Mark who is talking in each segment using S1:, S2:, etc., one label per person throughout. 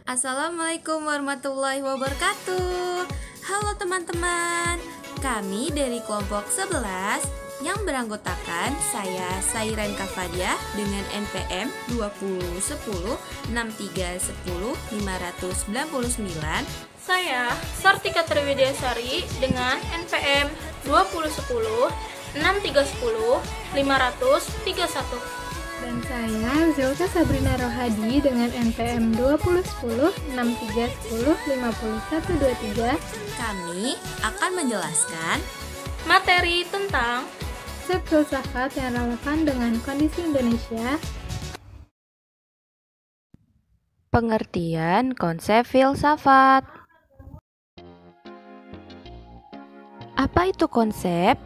S1: Assalamualaikum warahmatullahi wabarakatuh. Halo teman-teman, kami dari kelompok 11 yang beranggotakan saya Sairen Kafadia dengan NPM 2010-6310-599.
S2: Saya Sartika Triwidyasari dengan NPM 2010-6310-531.
S3: Dan saya Zilka Sabrina Rohadi dengan NPM 2010-6310-5123.
S1: Kami akan menjelaskan
S2: materi tentang
S3: konsep filsafat yang relevan dengan kondisi Indonesia.
S4: Pengertian konsep filsafat. Apa itu konsep?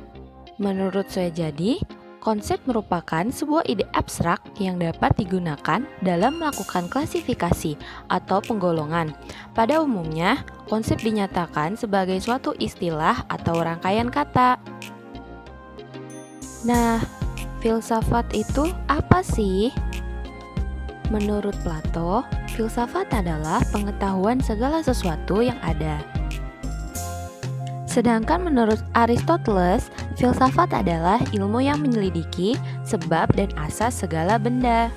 S4: Menurut Soejadi, konsep merupakan sebuah ide abstrak yang dapat digunakan dalam melakukan klasifikasi atau penggolongan. Pada umumnya, konsep dinyatakan sebagai suatu istilah atau rangkaian kata. Nah, filsafat itu apa sih? Menurut Plato, filsafat adalah pengetahuan segala sesuatu yang ada. Sedangkan menurut Aristoteles, filsafat adalah ilmu yang menyelidiki sebab dan asas segala benda.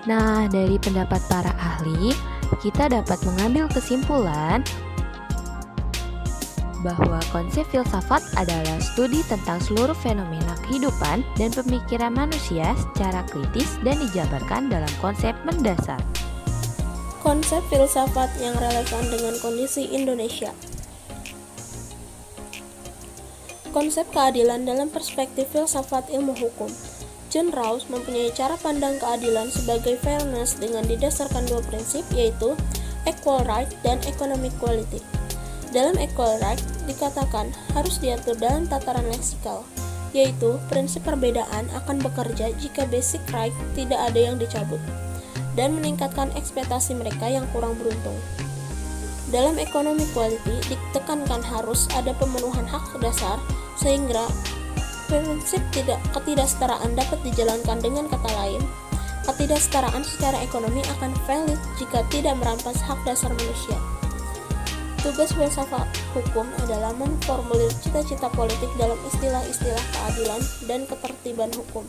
S4: Nah, dari pendapat para ahli, kita dapat mengambil kesimpulan bahwa konsep filsafat adalah studi tentang seluruh fenomena kehidupan dan pemikiran manusia secara kritis dan dijabarkan dalam konsep mendasar.
S2: konsep filsafat yang relevan dengan kondisi Indonesia. Konsep keadilan dalam perspektif filsafat ilmu hukum. John Rawls mempunyai cara pandang keadilan sebagai fairness dengan didasarkan dua prinsip, yaitu equal right dan economic equality. Dalam equal right dikatakan harus diatur dalam tataran leksikal, yaitu prinsip perbedaan akan bekerja jika basic right tidak ada yang dicabut, dan meningkatkan ekspektasi mereka yang kurang beruntung. Dalam economic equality ditekankan harus ada pemenuhan hak dasar sehingga prinsip ketidaksetaraan dapat dijalankan. Dengan kata lain, ketidaksetaraan secara ekonomi akan valid jika tidak merampas hak dasar manusia. Tugas filsafat hukum adalah memformulir cita-cita politik dalam istilah-istilah keadilan dan ketertiban hukum.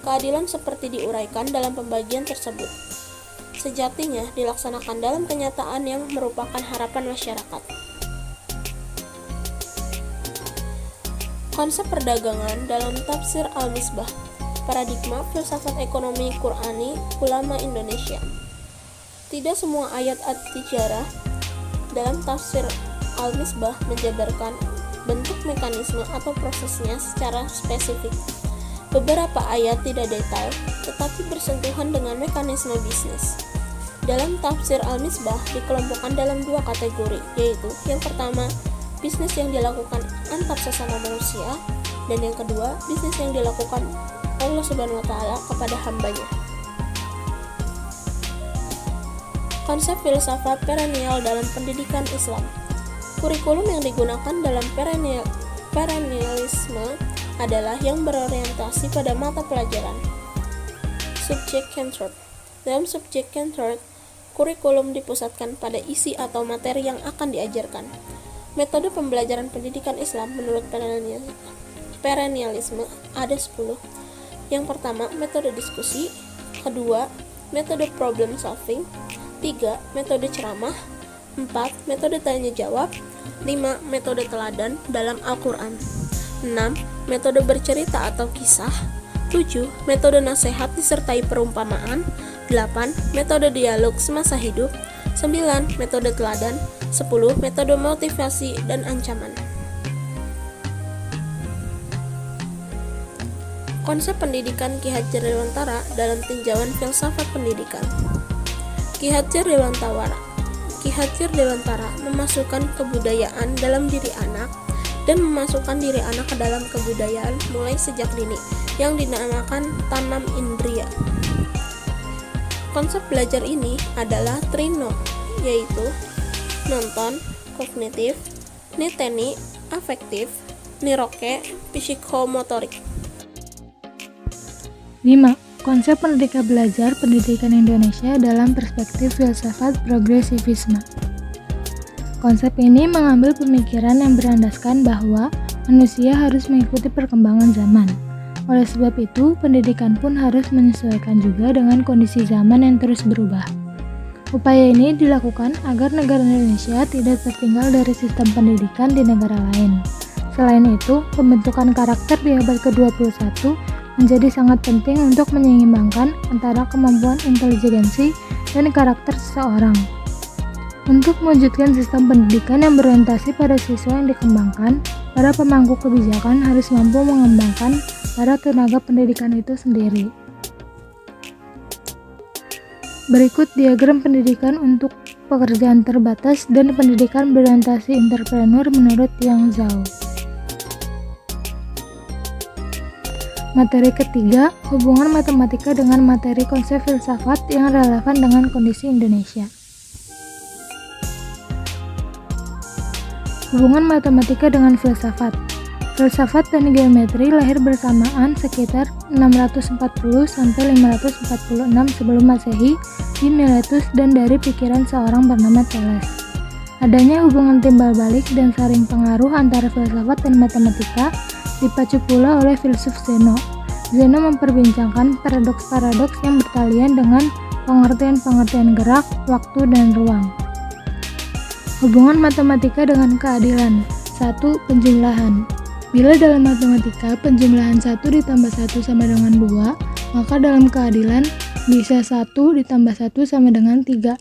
S2: Keadilan seperti diuraikan dalam pembagian tersebut sejatinya dilaksanakan dalam kenyataan yang merupakan harapan masyarakat. Konsep perdagangan dalam tafsir Al-Misbah, paradigma filsafat ekonomi Qur'ani ulama Indonesia. Tidak semua ayat at-tijarah dalam tafsir Al-Misbah menjabarkan bentuk mekanisme atau prosesnya secara spesifik. Beberapa ayat tidak detail, tetapi bersentuhan dengan mekanisme bisnis. Dalam tafsir Al-Misbah dikelompokkan dalam dua kategori, yaitu yang pertama, bisnis yang dilakukan antar sesama manusia, dan yang kedua, bisnis yang dilakukan Allah Subhanahu wa Ta'ala kepada hambanya. Konsep filsafat perennial dalam pendidikan Islam. Kurikulum yang digunakan dalam perennialisme adalah yang berorientasi pada mata pelajaran. Subject centered. Dalam subject centered, kurikulum dipusatkan pada isi atau materi yang akan diajarkan. Metode pembelajaran pendidikan Islam menurut perennialisme ada 10. Yang pertama, metode diskusi. Kedua, metode problem solving. 3. Metode ceramah. 4. Metode tanya jawab. 5. Metode teladan dalam Al-Quran. 6. Metode bercerita atau kisah. 7. Metode nasihat disertai perumpamaan. 8. Metode dialog semasa hidup. 9. Metode teladan. 10. Metode motivasi dan ancaman. Konsep pendidikan Ki Hajar Dewantara dalam tinjauan filsafat pendidikan. Ki Hajar Dewantara memasukkan kebudayaan dalam diri anak dan memasukkan diri anak ke dalam kebudayaan mulai sejak dini yang dinamakan tanam indria. Konsep belajar ini adalah trino, yaitu nonton, kognitif, niteni, afektif, niroke, psikomotorik.
S3: 5. konsep Merdeka Belajar Pendidikan Indonesia dalam perspektif filsafat progresivisme. Konsep ini mengambil pemikiran yang berlandaskan bahwa manusia harus mengikuti perkembangan zaman. Oleh sebab itu, pendidikan pun harus menyesuaikan juga dengan kondisi zaman yang terus berubah. Upaya ini dilakukan agar negara Indonesia tidak tertinggal dari sistem pendidikan di negara lain. Selain itu, pembentukan karakter di abad ke-21 menjadi sangat penting untuk menyeimbangkan antara kemampuan intelijensi dan karakter seseorang. Untuk mewujudkan sistem pendidikan yang berorientasi pada siswa yang dikembangkan, para pemangku kebijakan harus mampu mengembangkan para tenaga pendidikan itu sendiri. Berikut diagram pendidikan untuk pekerjaan terbatas dan pendidikan berorientasi entrepreneur menurut Yang Zhao. Materi ketiga, hubungan matematika dengan materi konsep filsafat yang relevan dengan kondisi Indonesia. Hubungan matematika dengan filsafat. Filsafat dan geometri lahir bersamaan sekitar 640–546 sebelum Masehi di Miletus dan dari pikiran seorang bernama Thales. Adanya hubungan timbal balik dan saling pengaruh antara filsafat dan matematika dipacu pula oleh filsuf Zeno. Zeno memperbincangkan paradoks-paradoks yang bertalian dengan pengertian-pengertian gerak, waktu, dan ruang. Hubungan matematika dengan keadilan. 1. Penjumlahan. Bila dalam matematika penjumlahan 1 ditambah 1 sama dengan 2, maka dalam keadilan bisa 1 ditambah 1 sama dengan 3.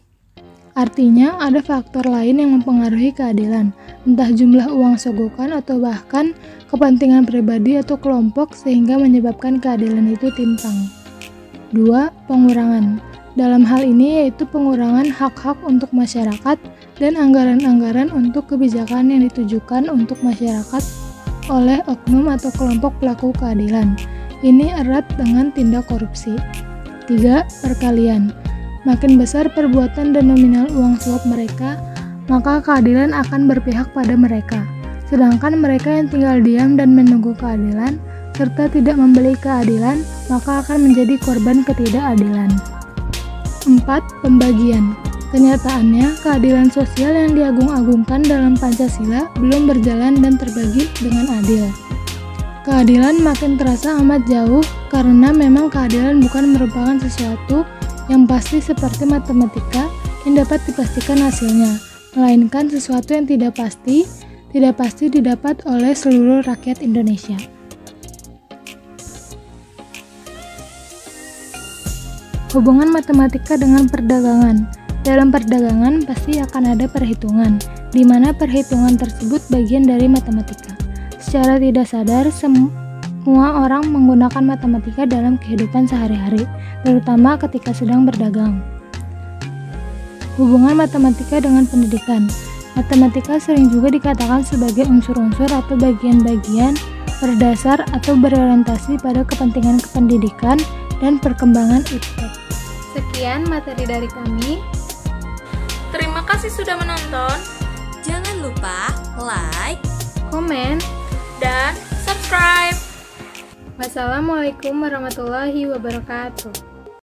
S3: Artinya ada faktor lain yang mempengaruhi keadilan, entah jumlah uang sogokan atau bahkan kepentingan pribadi atau kelompok sehingga menyebabkan keadilan itu timpang. 2. Pengurangan. Dalam hal ini yaitu pengurangan hak-hak untuk masyarakat dan anggaran-anggaran untuk kebijakan yang ditujukan untuk masyarakat oleh oknum atau kelompok pelaku keadilan. Ini erat dengan tindak korupsi. 3. Perkalian. Makin besar perbuatan dan nominal uang suap mereka, maka keadilan akan berpihak pada mereka. Sedangkan mereka yang tinggal diam dan menunggu keadilan, serta tidak membeli keadilan, maka akan menjadi korban ketidakadilan. 4. Pembagian. Kenyataannya, keadilan sosial yang diagung-agungkan dalam Pancasila belum berjalan dan terbagi dengan adil. Keadilan makin terasa amat jauh karena memang keadilan bukan merupakan sesuatu yang pasti seperti matematika yang dapat dipastikan hasilnya, melainkan sesuatu yang tidak pasti didapat oleh seluruh rakyat Indonesia. Hubungan matematika dengan perdagangan. Dalam perdagangan pasti akan ada perhitungan, di mana perhitungan tersebut bagian dari matematika. Secara tidak sadar, semua orang menggunakan matematika dalam kehidupan sehari-hari, terutama ketika sedang berdagang. Hubungan matematika dengan pendidikan. Matematika sering juga dikatakan sebagai unsur-unsur atau bagian-bagian berdasar atau berorientasi pada kepentingan pendidikan dan perkembangan iptek.
S2: Sekian materi dari kami.
S1: Terima kasih sudah menonton. Jangan lupa like,
S2: Komen,
S1: dan subscribe.
S2: wassalamualaikum warahmatullahi wabarakatuh.